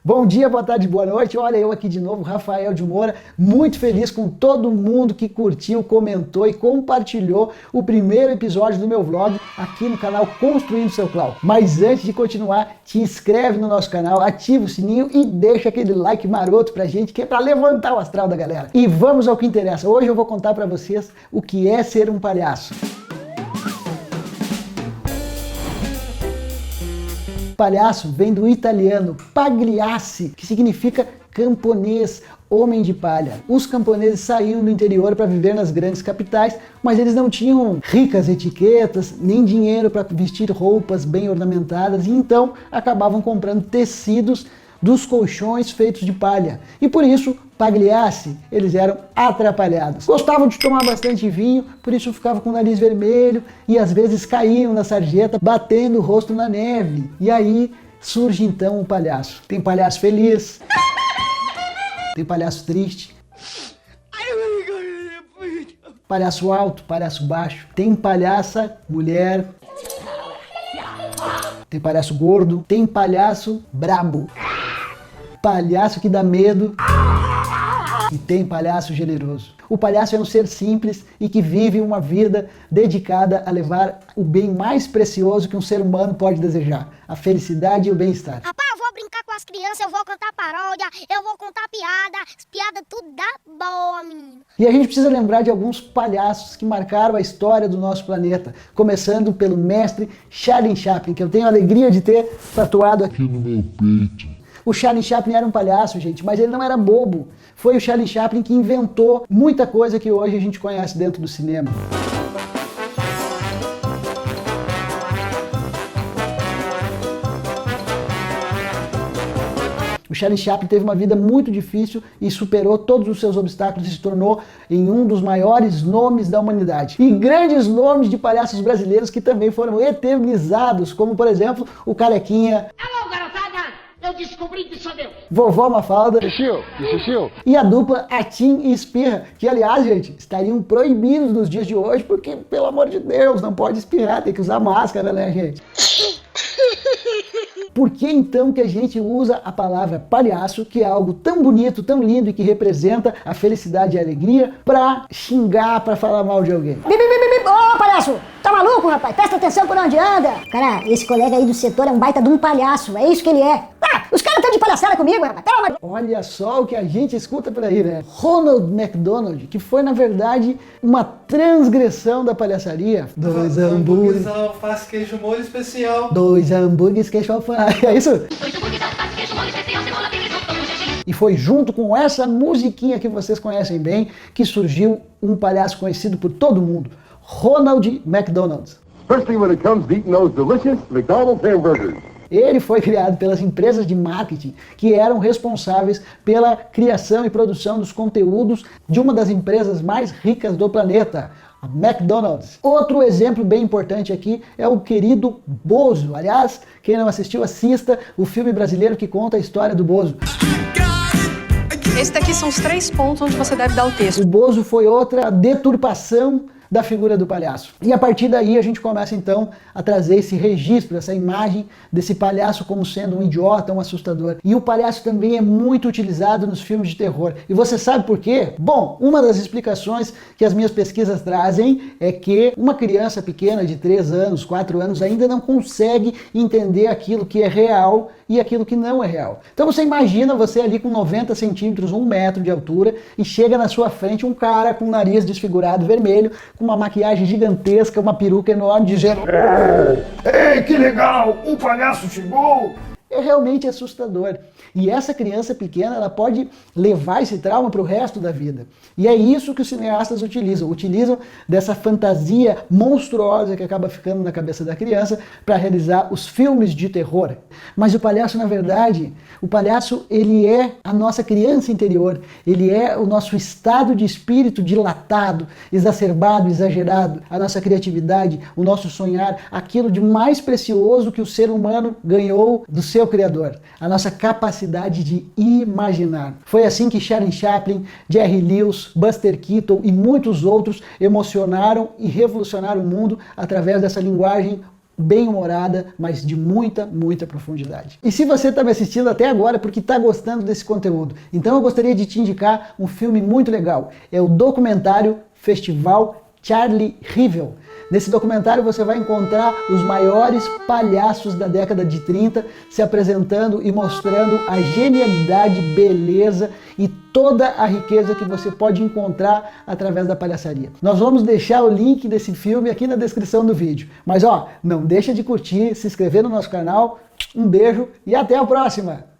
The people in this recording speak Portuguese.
Bom dia, boa tarde, boa noite. Olha eu aqui de novo, Rafael de Moura, muito feliz com todo mundo que curtiu, comentou e compartilhou o primeiro episódio do meu vlog aqui no canal Construindo Seu Cloud. Mas antes de continuar, te inscreve no nosso canal, ativa o sininho e deixa aquele like maroto pra gente, que é pra levantar o astral da galera. E vamos ao que interessa. Hoje eu vou contar pra vocês o que é ser um palhaço. Palhaço vem do italiano pagliacci, que significa camponês, homem de palha. Os camponeses saíam do interior para viver nas grandes capitais, mas eles não tinham ricas etiquetas, nem dinheiro para vestir roupas bem ornamentadas, e então acabavam comprando tecidos dos colchões feitos de palha. E por isso, pagliacci, eles eram atrapalhados. Gostavam de tomar bastante vinho, por isso ficavam com o nariz vermelho e às vezes caíam na sarjeta, batendo o rosto na neve. E aí surge então o palhaço. Tem palhaço feliz, tem palhaço triste, palhaço alto, palhaço baixo, tem palhaça mulher, tem palhaço gordo, tem palhaço brabo, palhaço que dá medo e tem palhaço generoso. O palhaço é um ser simples e que vive uma vida dedicada a levar o bem mais precioso que um ser humano pode desejar, a felicidade e o bem-estar. Rapaz, eu vou brincar com as crianças, eu vou cantar paródia, eu vou contar piada tudo dá boa, menino. E a gente precisa lembrar de alguns palhaços que marcaram a história do nosso planeta, começando pelo mestre Charlie Chaplin, que eu tenho a alegria de ter tatuado aqui no meu peito. O Charlie Chaplin era um palhaço, gente, mas ele não era bobo. Foi o Charlie Chaplin que inventou muita coisa que hoje a gente conhece dentro do cinema. O Charlie Chaplin teve uma vida muito difícil e superou todos os seus obstáculos e se tornou em um dos maiores nomes da humanidade. E grandes nomes de palhaços brasileiros que também foram eternizados, como por exemplo o Carequinha. Alô, garotada! Eu descobri que sou eu! Vovó Mafalda. Xixi. E a dupla Atim e Espirra, que aliás, gente, estariam proibidos nos dias de hoje, porque, pelo amor de Deus, não pode espirrar, tem que usar máscara, né, gente? Por que então que a gente usa a palavra palhaço, que é algo tão bonito, tão lindo e que representa a felicidade e a alegria, pra xingar, pra falar mal de alguém? Ô, palhaço! Tá maluco, rapaz? Presta atenção por onde anda! Cara, esse colega aí do setor é um baita de um palhaço, é isso que ele é. Ah, os caras estão de palhaçada comigo, rapaz! Olha só o que a gente escuta por aí, né? Ronald McDonald, que foi, na verdade, uma transgressão da palhaçaria. Dois hambúrgueres, alface, queijo, molho especial. dois hambúrgueres, queijo alface. É isso? E foi junto com essa musiquinha que vocês conhecem bem que surgiu um palhaço conhecido por todo mundo, Ronald McDonald. Especially when it comes to eating those delicious McDonald's hamburgers. Ele foi criado pelas empresas de marketing que eram responsáveis pela criação e produção dos conteúdos de uma das empresas mais ricas do planeta, a McDonald's. Outro exemplo bem importante aqui é o querido Bozo. Aliás, quem não assistiu, assista o filme brasileiro que conta a história do Bozo. Esse daqui são os 3 pontos onde você deve dar o texto. O Bozo foi outra deturpação da figura do palhaço. E a partir daí a gente começa então a trazer esse registro, essa imagem desse palhaço como sendo um idiota, um assustador. E o palhaço também é muito utilizado nos filmes de terror. E você sabe por quê? Bom, uma das explicações que as minhas pesquisas trazem é que uma criança pequena de 3 anos, 4 anos ainda não consegue entender aquilo que é real e aquilo que não é real. Então você imagina você ali com 90 centímetros, 1 metro de altura, e chega na sua frente um cara com o nariz desfigurado vermelho, com uma maquiagem gigantesca, uma peruca enorme, dizendo: Ei, que legal! Um palhaço chegou! é realmente assustador. E essa criança pequena, ela pode levar esse trauma para o resto da vida. E é isso que os cineastas utilizam dessa fantasia monstruosa que acaba ficando na cabeça da criança para realizar os filmes de terror. Mas o palhaço, na verdade, o palhaço, ele é a nossa criança interior, ele é o nosso estado de espírito dilatado, exacerbado, exagerado, a nossa criatividade, o nosso sonhar, aquilo de mais precioso que o ser humano ganhou do seu Criador, a nossa capacidade de imaginar. Foi assim que Charlie Chaplin, Jerry Lewis, Buster Keaton e muitos outros emocionaram e revolucionaram o mundo através dessa linguagem bem-humorada, mas de muita, muita profundidade. E se você está me assistindo até agora é porque está gostando desse conteúdo, então eu gostaria de te indicar um filme muito legal. É o documentário Festival Charlie Rivel. Nesse documentário você vai encontrar os maiores palhaços da década de 30 se apresentando e mostrando a genialidade, beleza e toda a riqueza que você pode encontrar através da palhaçaria. Nós vamos deixar o link desse filme aqui na descrição do vídeo. Mas ó, não deixa de curtir, se inscrever no nosso canal. Um beijo e até a próxima!